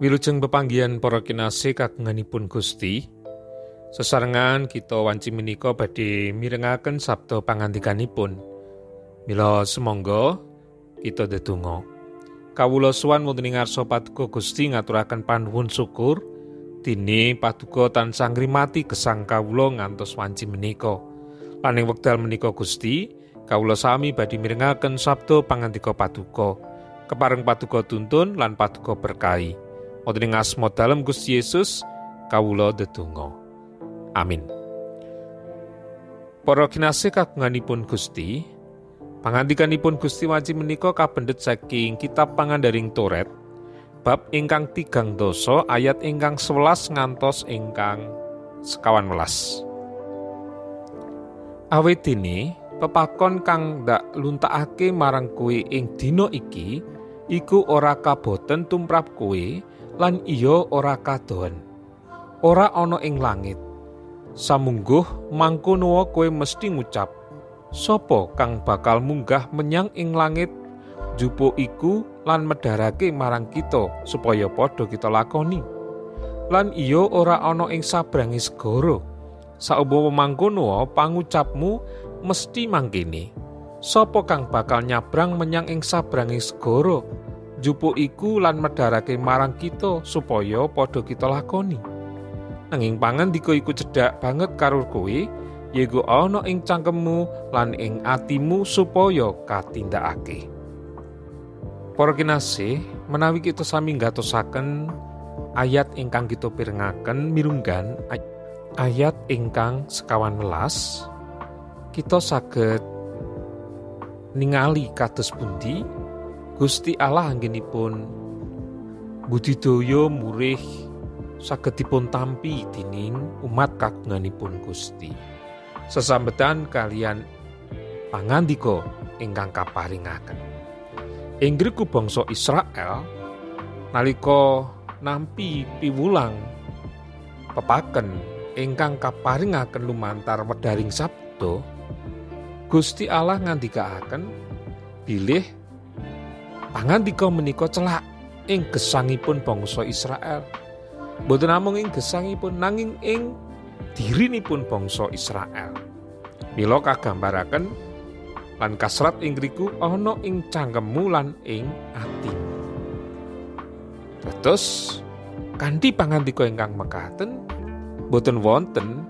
Wilujeng pepanggihan para kinasih kagunganipun Gusti, sesarengan kita wanci menika badhe mirengaken sabda pangandikanipun. Mila sumangga kita ndedonga. Kawula sowan wonten ing ngarsa paduka Gusti ngaturaken panuwun syukur dene paduka tansah ngrimati gesang kawula ngantos wanci menika. Lan ing wekdal menika Gusti, kawula sami badhe mirengaken sabda pangandika paduka. Kepareng paduka tuntun lan paduka berkahi. Wonten ing asma dalem Gusti Yesus kawula ndedonga. Amin. Para kinasih kagunganipun Gusti, pangandikanipun Gusti wanci menika kapendhet saking kitab Pangandaring Toret bab ingkang 3 ayat ingkang 11 ngantos ingkang 11. Awit dene pepakon kang ndak luntakake marang kowe ing dina iki iku ora kaboten tumrap kowe lan iya ora kadohen. Ora ana ing langit. Samungguh mangkono kowe mesti ngucap, sapa kang bakal munggah menyang ing langit jupo iku lan medharake marang kita supaya padha kita lakoni. Lan iya ora ana ing sabrangi segara. Saumpama mangkono pangucapmu mesti mangkene. Sapa kang bakal nyabrang menyang ing sabrangi segara jupo iku lan medharake marang kita supaya padha kita lakoni. Nanging pangandika iku cedhak banget karo kowe, yaiku ana ing cangkemmu lan ing atimu supaya katindakake. Para kinasih, menawi kita sami ngatosaken ayat ingkang kita pirengaken mirunggan ayat ingkang 11, kita saged ningali kados pundi Gusti Allah anggenipun budidaya murih saged dipun tampi dening umat kagunganipun Gusti. Sesambetan kalian pangandika ingkang kaparingaken. Ing ngriku bangsa Israel nalika nampi piwulang pepaken ingkang kaparingaken lumantar wedaring sabda, Gusti Allah ngandikaaken bilih pangandika menika celak ing gesangipun bangsa Israel. Boten namung ing gesangipun nanging ing dirinipun bangsa Israel. Mila kagambaraken lan kasrat ing ngriku ana ing cangkemmu lan ing atimu. Terus kanthi pangandika ingkang mekaten boten wonten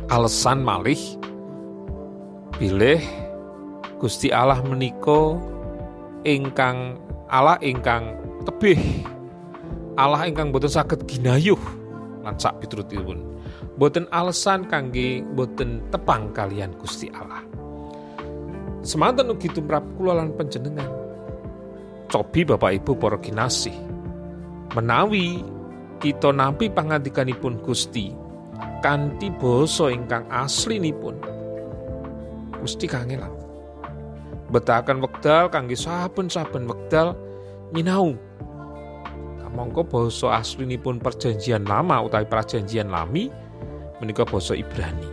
alesan malih bilih Gusti Allah menika ingkang tebih, Allah ingkang boten saged ginayuh lan sak piturutipun. Boten alesan kangge boten tepang kalian Gusti Allah. Semanten ugi tumrap kula lan panjenengan. Cobi Bapak Ibu para kinasih, menawi kita nampi pangandikanipun Gusti kanthi basa ingkang aslinipun, mesti kangelan. Betahaken wekdal kangge saben-saben wekdal nyinau. Kamangka basa aslinipun Perjanjian Lama utawi Prajanjian Lami menika basa Ibrani.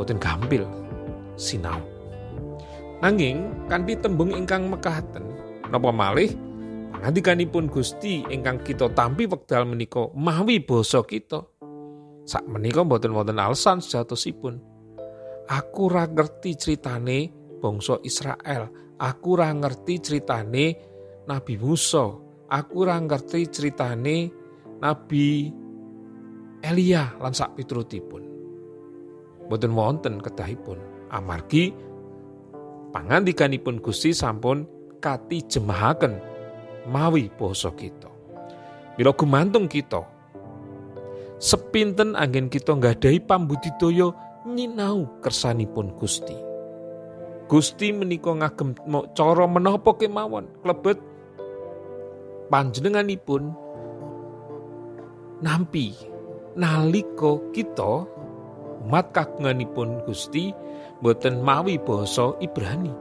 Boten gampil sinau. Nanging kanthi tembung ingkang mekaten napa malih pangandikanipun Gusti ingkang kita tampi wekdal menika mawi basa kita. Sak menika boten wonten alesan sejatosipun. Aku ora ngerti critane bangsa Israel, aku ora ngerti critane Nabi Musa, aku ora ngerti critane Nabi Elia lan sak piturutipun. Boten wonten kedahipun amargi pangandikanipun Gusti sampun katijemahaken mawi basa kita. Mila gumantung kita sepinten anggen kita nggadahi pambudidaya nyinau kersanipun Gusti. Gusti menika ngagem cara menapa kemawon klebet panjenenganipun nampi nalika kita umat kagunganipun Gusti boten mawi basa Ibrani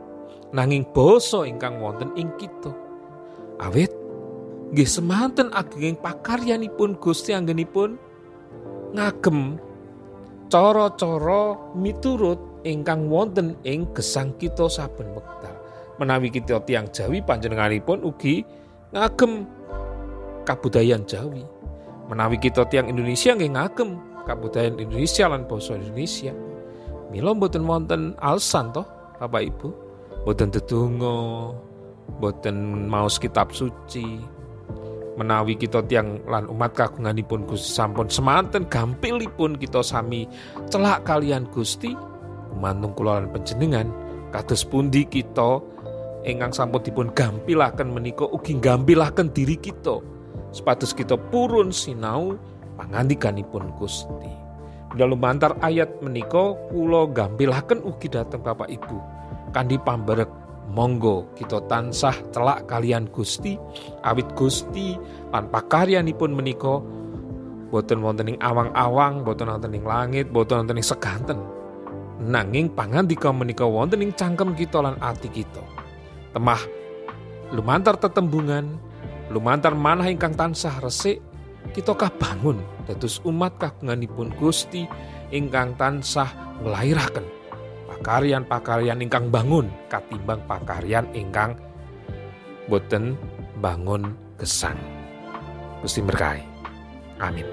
nanging basa ingkang wonten ing kita. Awit nggih semanten agenging pakaryanipun Gusti anggenipun ngagem cara-cara miturut ingkang wonten ing gesang kita saben wekdal. Menawi kita tiyang Jawi panjenenganipun ugi ngagem kabudayan Jawi. Menawi kita tiang Indonesia nggih ngagem kabudayan Indonesia lan basa Indonesia. Mila mboten wonten alasan toh Bapak Ibu, mboten ndedonga, mboten maos kitab suci. Menawi kita tiang lan umat kagunganipun Gusti sampun semanten gampilipun kita sami celak kalian Gusti, gumantung kula lan panjenengan kados pundi kita ingkang sampun dipun gampilaken menika ugi gampilaken diri kita supados kita purun sinau pangandikanipun Gusti. Dalam lumantar ayat menika kula gampilaken ugi dhateng Bapak Ibu kanthi pambarek monggo kita tansah celak kalian Gusti awit Gusti lan pakaryanipun menika boten wonten ing awang-awang, boten wonten ing langit, boten wonten ing seganten. Nanging pangandika menika wonten ing cangkem kita lan ati kita. Temah lumantar tetembungan, lumantar manah ingkang tansah resik, kita kabangun dados umat kagunganipun Gusti ingkang tansah nglairaken pakaryan-pakaryan ingkang bangun katimbang pakaryan ingkang boten bangun gesang. Gusti berkahi. Amin.